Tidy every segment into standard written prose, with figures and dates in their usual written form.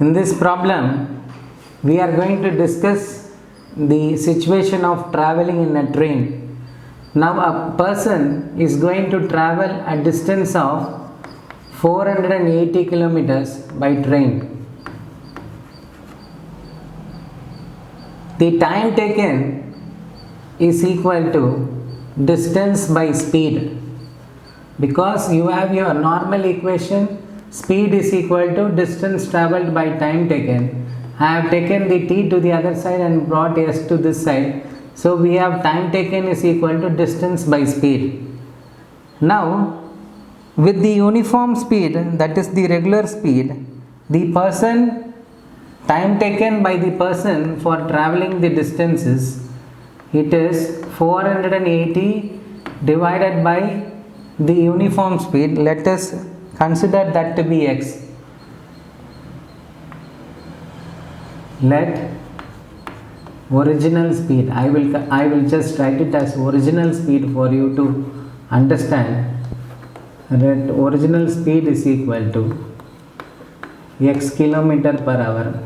In this problem, we are going to discuss the situation of traveling in a train. Now, a person is going to travel a distance of 480 kilometers by train. The time taken is equal to distance by speed. Because you have your normal equation, speed is equal to distance travelled by time taken. I have taken the t to the other side and brought s to this side. So we have time taken is equal to distance by speed. Now, with the uniform speed, that is the regular speed, the time taken by the person for travelling the distances, it is 480 divided by the uniform speed. Let us consider that to be x. Let original speed, I will just write it as original speed for you to understand that original speed is equal to x kilometer per hour.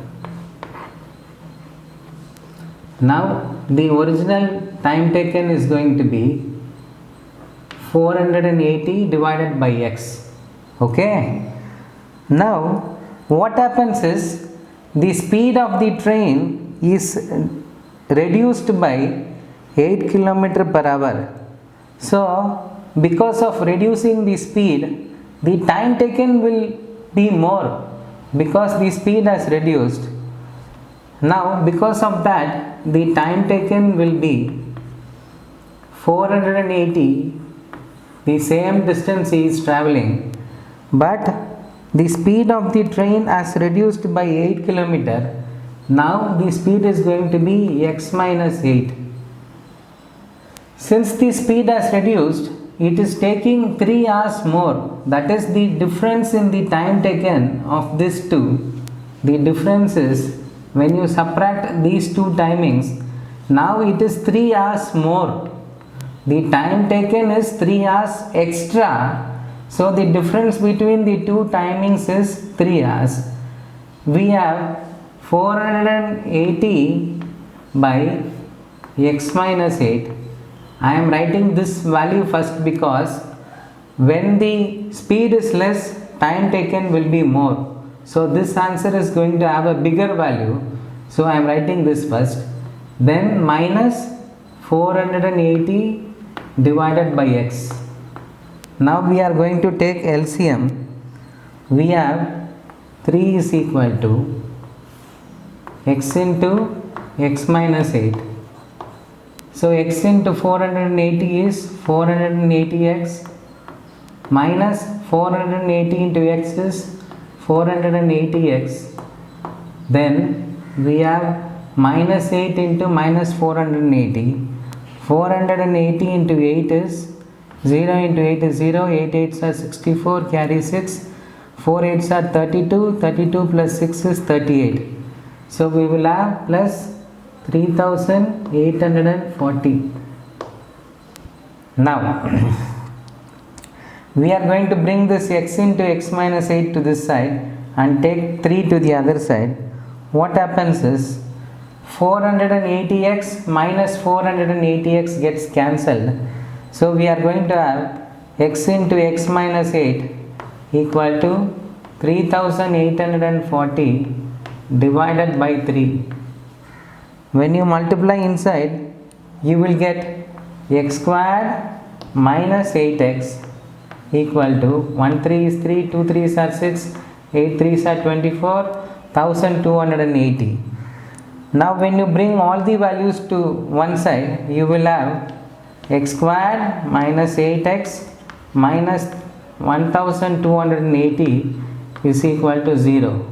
Now the original time taken is going to be 480 divided by x. Okay. Now what happens is the speed of the train is reduced by 8 kilometer per hour. So because of reducing the speed, the time taken will be more because the speed has reduced. Now because of that, the time taken will be 480. The same distance he is traveling, but the speed of the train has reduced by 8 kilometer. Now the speed is going to be x minus 8. Since the speed has reduced, it is taking 3 hours more. That is the difference in the time taken of these two. The difference is when you subtract these two timings, now it is 3 hours more. The time taken is 3 hours extra. So the difference between the two timings is 3 hours. We have 480 by x minus 8. I am writing this value first because when the speed is less, time taken will be more. So this answer is going to have a bigger value. So I am writing this first. Then minus 480 divided by x. Now we are going to take LCM. We have 3 is equal to x into x minus 8. So x into 480 is 480x minus 480 into x is 480x. Then we have minus 8 into minus 480. 480 into 8 is 0 into 8 is 0, 8 8s are 64, carry 6, 4 8s are 32, 32 plus 6 is 38. So we will have plus 3840. Now we are going to bring this x into x minus 8 to this side and take 3 to the other side. What happens is 480x minus 480x gets cancelled. So we are going to have x into x minus 8 equal to 3840 divided by 3. When you multiply inside, you will get x squared minus 8x equal to 1 3 is 3, 2 3s are 6, 8 3s are 24, 1280. Now when you bring all the values to one side, you will have x squared minus 8x minus 1280 is equal to 0.